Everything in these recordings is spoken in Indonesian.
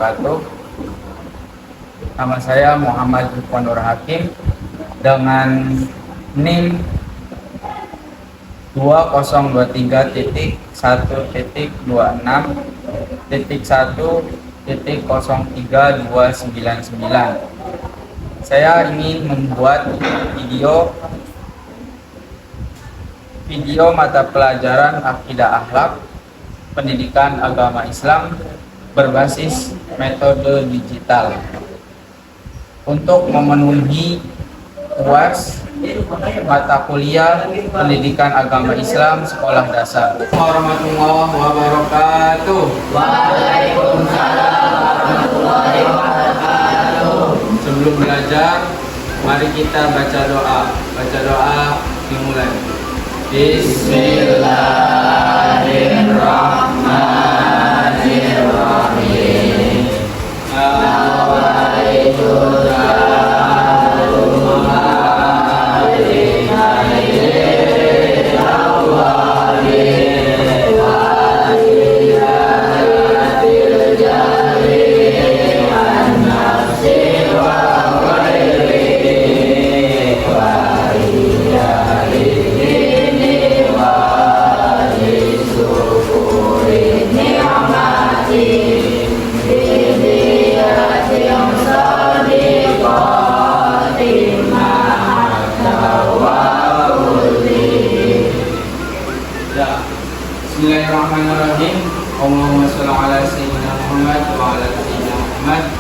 wabarakatuh. Nama saya Muhammad Lukman Nur Hakim dengan NIM 20.1.26.1.03.299. Saya ingin membuat video mata pelajaran akidah akhlak pendidikan agama Islam berbasis metode digital untuk memenuhi UAS mata kuliah pendidikan agama Islam sekolah dasar. Warahmatullahi wabarakatuh. Waalaikumsalam warahmatullahi wabarakatuh. Sebelum belajar, mari kita baca doa. Baca doa dimulai. Bismillahirrahmanirrahim. Bismillahirrahmanirrahim. Allahumma sholli ala sayyidina Muhammad wa ala sayyidina Muhammad.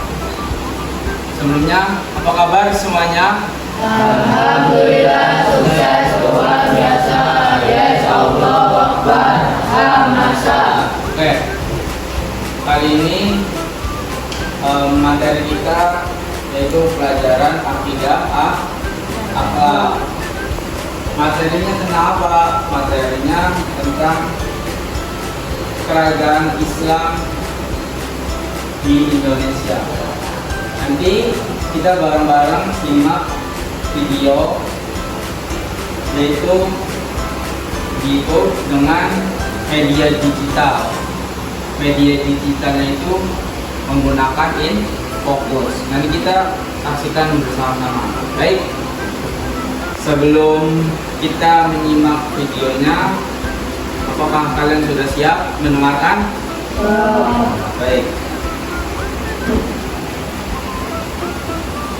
Sebelumnya, apa kabar semuanya? Alhamdulillah, sukses, luar biasa. Yes, Allahu Akbar. Hamasa. Oke. Kali ini materi kita yaitu pelajaran akidah akhlak. Materinya tentang apa? Materinya tentang kerajaan Islam di Indonesia. Nanti kita bareng-bareng simak video yaitu dengan media digital. Media digitalnya itu menggunakan InFocus. Nanti kita saksikan bersama-sama. Baik. Sebelum kita menyimak videonya, apakah kalian sudah siap mendengarkan? Baik.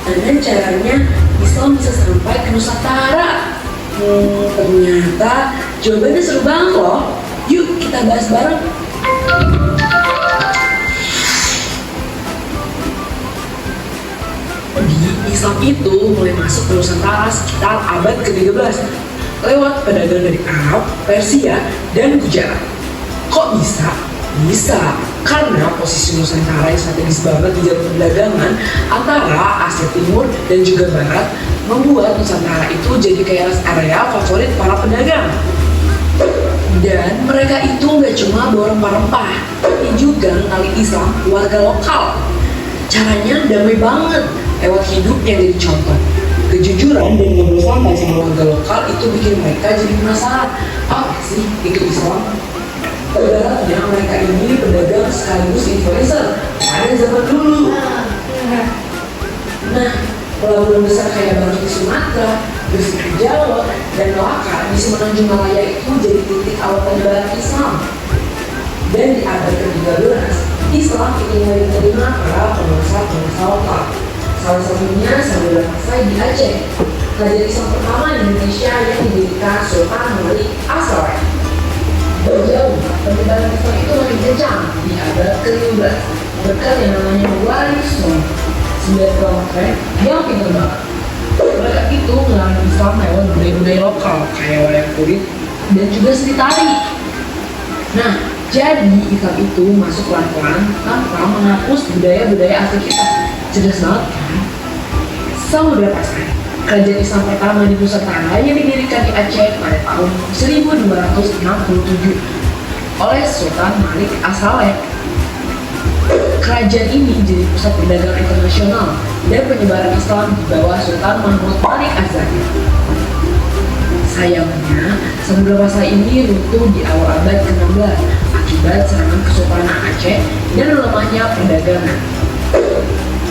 Dan caranya Islam bisa sampai ke Nusantara. Ternyata jawabannya seru banget loh. Yuk kita bahas bareng. Di Islam itu mulai masuk ke Nusantara sekitar abad ke-13 lewat pedagang dari Arab, Persia, dan Gujarat. Kok bisa? Bisa, karena posisi Nusantara yang strategis banget di jalur perdagangan antara Asia Timur dan juga Barat membuat Nusantara itu jadi kayak rest area favorit para pedagang. Dan mereka itu nggak cuma bawa rempah-rempah, tapi juga ngenalin Islam ke warga lokal. Caranya damai banget, lewat hidup yang jadi contoh. Kejujuran dan ngobrol santai sama warga lokal itu bikin mereka jadi penasaran, apa sih itu Islam? Ibaratnya mereka ini pedagang sekaligus influencer pada zaman dulu. Nah, pelabuhan besar kayak Baru di Sumatera, Gresik di Jawa, dan Melaka di Semenanjung Malaya itu jadi titik awal penyebaran Islam. Dan di abad ke-13, Islam itu mulai diterima para pengusaha lokal. Salah satunya Saudara Pasai di Aceh, kerajaan Islam pertama di Indonesia yang didirikan Sultan Malik As-Saleh. Jauh, penyebaran Islam itu makin kencang di abad ke-15 berkat yang namanya Wali Songo, 9 km yang pintar banget. Mereka itu mengenalkan Islam lewat budaya-budaya lokal kayak wayang kulit dan juga seni tari. Nah, jadi Islam itu masuk pelan-pelan tanpa menghapus budaya-budaya asli kita. Jelas banget kan? Saudara Pasai, kerajaan Islam pertama di Nusantara yang didirikan di Aceh pada tahun 1267 oleh Sultan Malik As-Saleh. Kerajaan ini jadi pusat perdagangan internasional dan penyebaran Islam di bawah Sultan Mahmud Malik Az-Zaki. Sayangnya, Samudra Pasai ini runtuh di awal abad ke-16 akibat akibat serangan Kesultanan Aceh dan melemahnya perdagangan.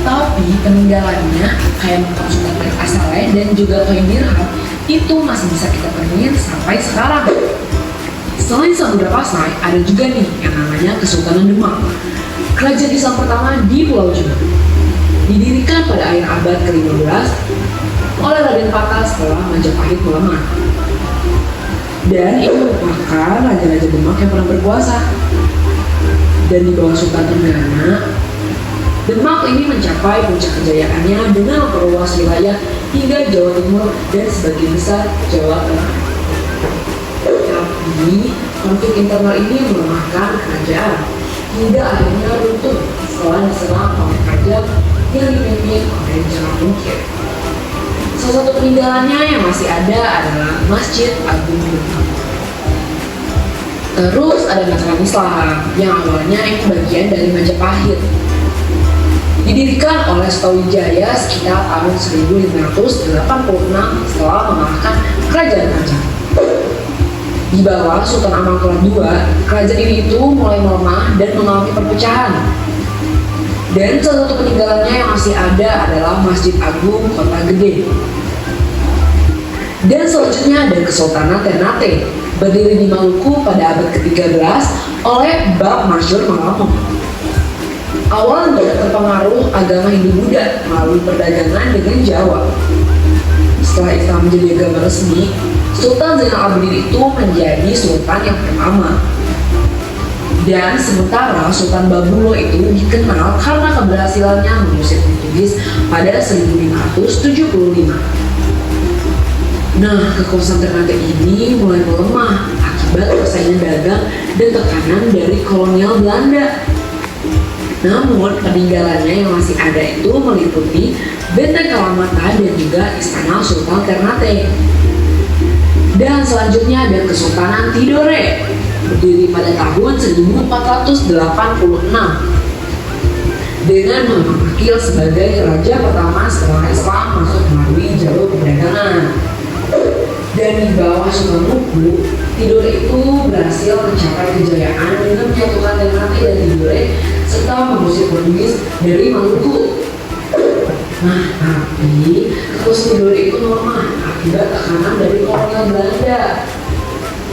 Tapi peninggalannya kayak makam Sultan Net Asaleh dan juga koin dirham itu masih bisa kita temuin sampai sekarang. Selain Samudra Pasai, ada juga nih yang namanya Kesultanan Demak, kerajaan Islam pertama di Pulau Jawa. Didirikan pada akhir abad ke-15 oleh Raden Patah setelah Majapahit melemah. Dan ini merupakan raja-raja Demak yang pernah berkuasa. Dan di bawah Sultan Trenggana, Demak ini mencapai puncak kejayaannya dengan memperluas wilayah hingga Jawa Timur dan sebagian besar Jawa Tengah. Tapi konflik internal ini melemahkan kerajaan hingga akhirnya runtuh setelah diserang oleh kerajaan yang dipimpin oleh Jalal Mungkir. Salah satu peninggalannya yang masih ada adalah Masjid Agung Demak. Terus ada Mataram Islam yang awalnya itu bagian dari Majapahit. Didirikan oleh Sutawijaya sekitar tahun 1586 setelah mengalahkan Kerajaan Kajang. Di bawah Sultan Amakullah II, kerajaan ini itu mulai melemah dan mengalami perpecahan. Dan salah satu peninggalannya yang masih ada adalah Masjid Agung Kota Gede. Dan selanjutnya ada Kesultanan Ternate, berdiri di Maluku pada abad ke-13 oleh Bab Masyur Malamo. Awalnya terpengaruh agama Hindu-Buddha melalui perdagangan dengan Jawa. Setelah Islam menjadi agama resmi, Sultan Zainal Abidin itu menjadi sultan yang pertama. Dan sementara Sultan Babulo itu dikenal karena keberhasilannya mengusir Portugis pada 1575. Nah, kekuasaan Ternate ini mulai melemah akibat persaingan dagang dan tekanan dari kolonial Belanda. Namun, peninggalannya yang masih ada itu meliputi Benteng Kalamata dan juga Istana Sultan Ternate. Dan selanjutnya ada Kesultanan Tidore, berdiri pada tahun 1486 dengan Muhammad Akil sebagai raja pertama setelah Islam masuk melalui jalur perdagangan. Dan di bawah Sultan Muku, Tidore itu berhasil mencapai kejayaan dengan menyatukan Ternate dan Tidore serta mengusir Portugis dari Maluku. Nah, tapi kekuasaan Tidore itu melemah akibat tekanan dari kolonial Belanda.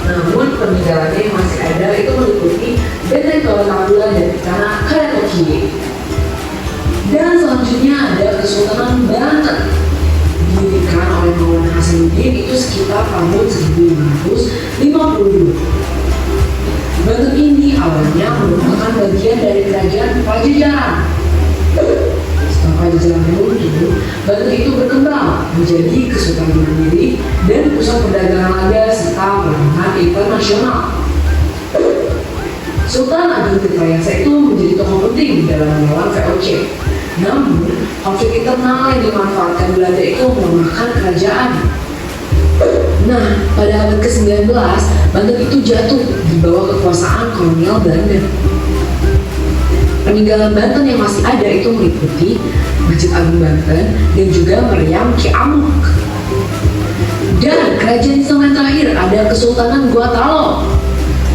Namun peninggalannya yang masih ada itu meliputi Benteng Kawatabula dan Istana Karatoki. Dan selanjutnya ada Kesultanan Banten, didirikan oleh Maulana Hasanuddin itu sekitar tahun 1552. Banten ini awalnya merupakan bagian dari kerajaan Pajajaran. Setelah Pajajaran runtuh, Banten itu berkembang menjadi kesultanan mandiri dan pusat perdagangan laga serta pelabuhan internasional. Sultan Agung Tirtayasa itu menjadi tokoh penting dalam melawan VOC. Namun, konflik internal yang dimanfaatkan Belanda itu melemahkan kerajaan. Nah, pada abad ke-19, Banten itu jatuh di bawah kekuasaan kolonial Belanda. Peninggalan Banten yang masih ada itu meliputi Masjid Agung Banten dan juga Meriam Ki Amuk. Dan kerajaan Islam yang terakhir ada Kesultanan Gua-Talok,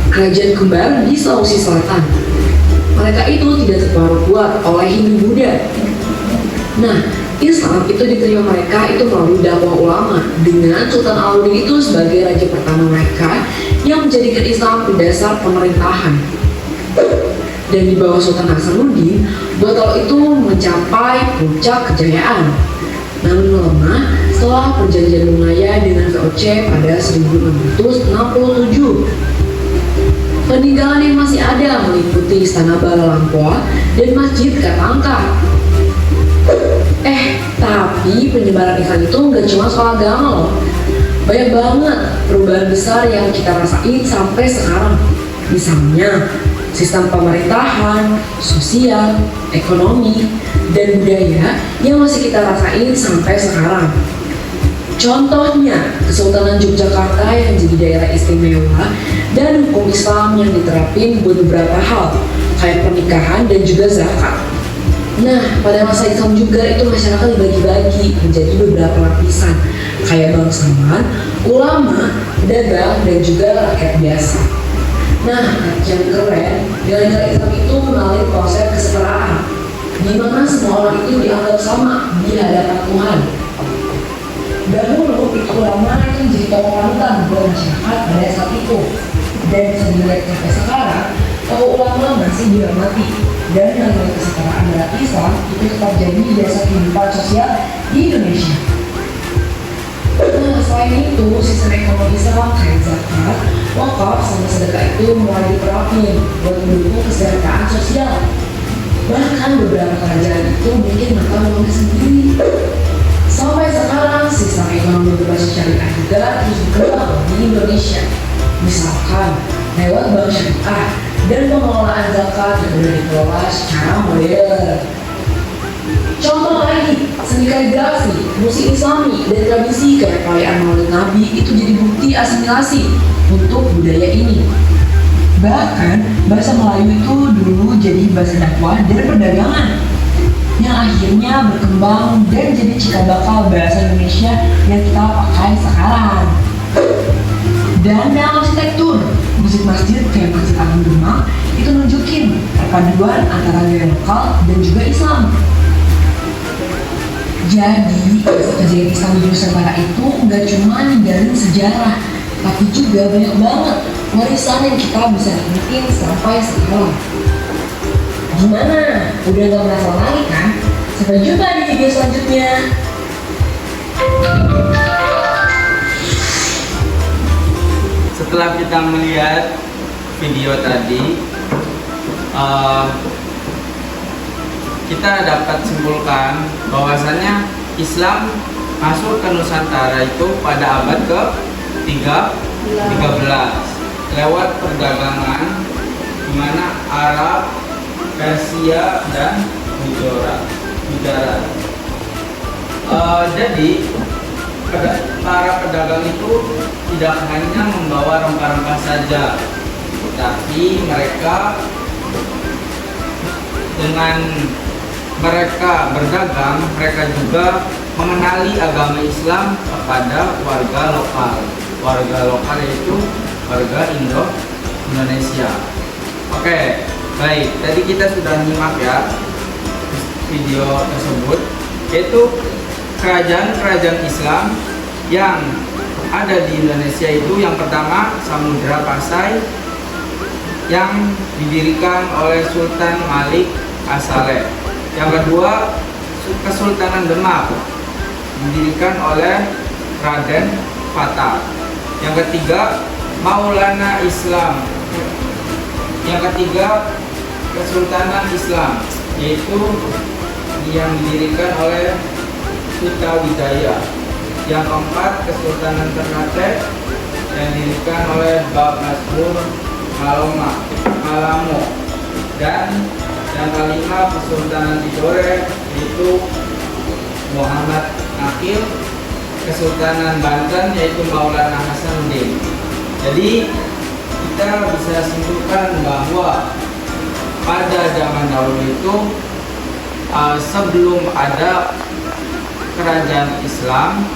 kerajaan kembar di Sulawesi Selatan. Mereka itu tidak terpengaruh kuat oleh Hindu-Buddha. Nah, Islam itu diterima mereka itu melalui dakwah ulama dengan Sultan Alauddin itu sebagai raja pertama mereka yang menjadikan Islam berdasar pemerintahan. Dan di bawah Sultan Hasanuddin, Gua-Talok itu mencapai puncak kejayaan. Namun melemah setelah perjanjian Bungaya dengan VOC pada 1667. Peninggalan yang masih ada meliputi Istana Bala Lampua dan Masjid Katangka. Tapi penyebaran Islam itu nggak cuma soal agama loh. Banyak banget perubahan besar yang kita rasain sampai sekarang. Misalnya, sistem pemerintahan, sosial, ekonomi, dan budaya yang masih kita rasain sampai sekarang. Contohnya, Kesultanan Yogyakarta yang jadi daerah istimewa dan hukum Islam yang diterapin buat beberapa hal, kayak pernikahan dan juga zakat. Nah, pada masa Islam juga itu masyarakat dibagi-bagi menjadi beberapa lapisan, kayak bangsawan, ulama, pedagang, dan juga rakyat biasa. Nah, yang keren, nilai-nilai Islam itu melalui proses kesetaraan, di mana semua orang itu dianggap sama di hadapan Tuhan. Dahulu itu ulama yang jadi tokoh panutan buat masyarakat pada saat itu, dan bisa dilihat sampai sekarang, tokoh ulama masih dihormati, dan nilai kesetaraan dalam Islam itu tetap jadi dasar kehidupan sosial di Indonesia. Nah, selain itu, sistem ekonomi Islam kayak zakat, wakaf, sama sedekah itu mulai diterapin buat mendukung kesejahteraan sosial. Bahkan beberapa kerajaan itu bikin mata uangnya sendiri. Sampai sekarang, sistem ekonomi berbasis syariah juga terus berkembang di Indonesia. Misalkan, lewat bank syariah dan pengelolaan zakat yang sudah dikelola secara modern. Contoh lagi, seni kaligrafi, musik islami, dan tradisi kayak perayaan Maulid Nabi itu jadi bukti asimilasi untuk budaya ini. Bahkan, bahasa Melayu itu dulu jadi bahasa dakwah dan perdagangan yang akhirnya berkembang dan jadi cikal bakal bahasa Indonesia yang kita pakai sekarang. Dan dalam arsitektur, musik masjid kayak Masjid Agung Demak itu nunjukin perpaduan antara gaya lokal dan juga Islam. Jadi, kejadian Islam di Nusantara itu nggak cuma ninggalin sejarah, tapi juga banyak banget warisan yang kita bisa nikmatin sampai sekarang. Gimana? Udah gak penasaran lagi kan? Sampai jumpa di video selanjutnya. Setelah kita melihat video tadi, kita dapat simpulkan bahwasannya Islam masuk ke Nusantara itu pada abad ke-13 lewat perdagangan di mana Arab, Persia, dan Gujarat. Jadi para pedagang itu tidak hanya membawa rempah-rempah saja, tapi dengan mereka berdagang, mereka juga mengenali agama Islam kepada warga lokal. Warga lokal yaitu warga Indonesia. Oke, baik. Tadi kita sudah nyimak ya video tersebut, yaitu kerajaan-kerajaan Islam yang ada di Indonesia itu yang pertama Samudra Pasai yang didirikan oleh Sultan Malik As-Saleh. Yang kedua Kesultanan Demak didirikan oleh Raden Fatah. Yang ketiga Maulana Islam. Yang ketiga Kesultanan Islam, yaitu yang didirikan oleh Sutawijaya. Yang keempat Kesultanan Ternate yang didirikan oleh Bab Masmur Malamo. Dan yang kelima Kesultanan Tidore, yaitu Muhammad Nakil. Kesultanan Banten yaitu Maulana Hasanuddin. Jadi kita bisa simpulkan bahwa pada zaman dahulu itu sebelum ada kerajaan Islam,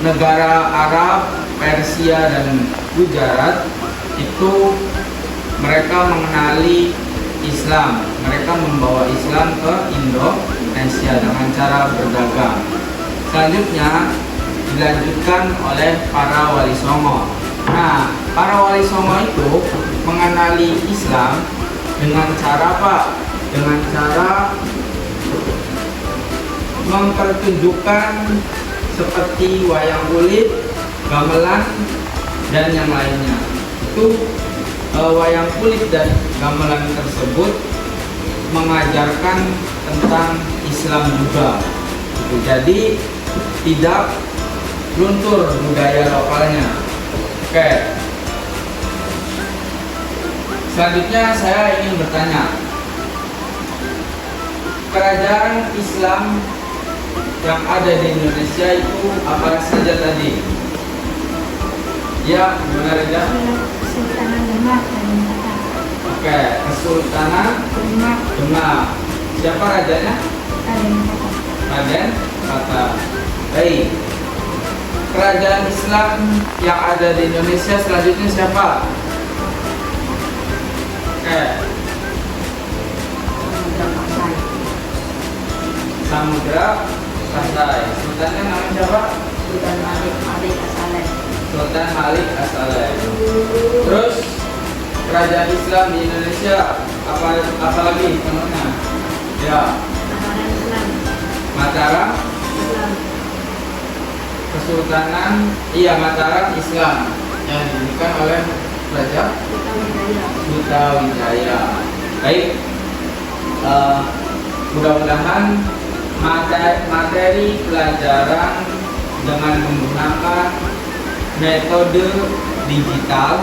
negara Arab, Persia, dan Gujarat itu mereka mengenali Islam. Mereka membawa Islam ke Indonesia dengan cara berdagang. Selanjutnya dilanjutkan oleh para wali songo. Nah, para wali songo itu mengenali Islam dengan cara apa? Dengan cara mempertunjukkan seperti wayang kulit, gamelan, dan yang lainnya. Itu wayang kulit dan gamelan tersebut mengajarkan tentang Islam juga. Jadi tidak luntur budaya lokalnya. Oke. Selanjutnya saya ingin bertanya, kerajaan Islam yang ada di Indonesia itu apa saja tadi? Ya, benar ya. Kesultanan Demak dan Fatah. Oke, Kesultanan Demak. Siapa rajanya? Raden Fatah. Baik. Kerajaan Islam yang ada di Indonesia selanjutnya siapa? Samudra Pasai. Sultannya namanya siapa? Sultan Malik As-Saleh. Sultan Malik As-Saleh. Terus kerajaan Islam di Indonesia apa lagi contohnya? Ya, Mataram Islam. Mataram Islam. Kesultanan, iya Mataram Islam yang didirikan oleh Raja Sutawijaya. Baik, mudah-mudahan materi pelajaran dengan menggunakan metode digital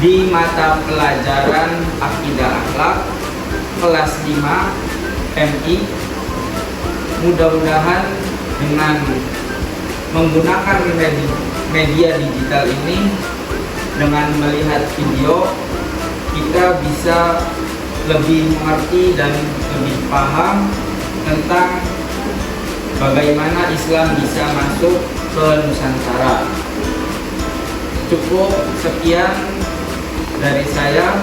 di mata pelajaran Akidah Akhlak kelas 5 MI, mudah-mudahan dengan menggunakan media digital ini, dengan melihat video, kita bisa lebih mengerti dan lebih paham tentang bagaimana Islam bisa masuk ke Nusantara. Cukup sekian dari saya.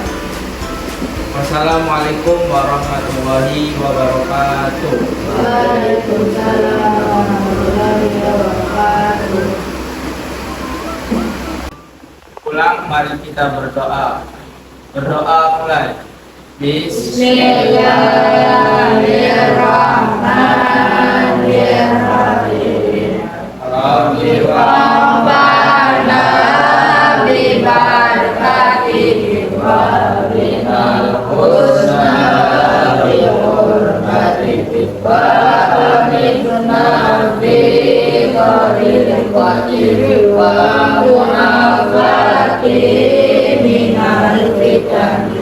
Wassalamualaikum warahmatullahi wabarakatuh. Waalaikumsalam warahmatullahi wabarakatuh. Pulang, mari kita berdoa. Berdoa mulai. Bismillahirrahmanirrahim. Rabbi Rabbana bibarakatihi wa binal husna bi hurmati wa amitna bi qaril qadiri wa mu'afati minal fitan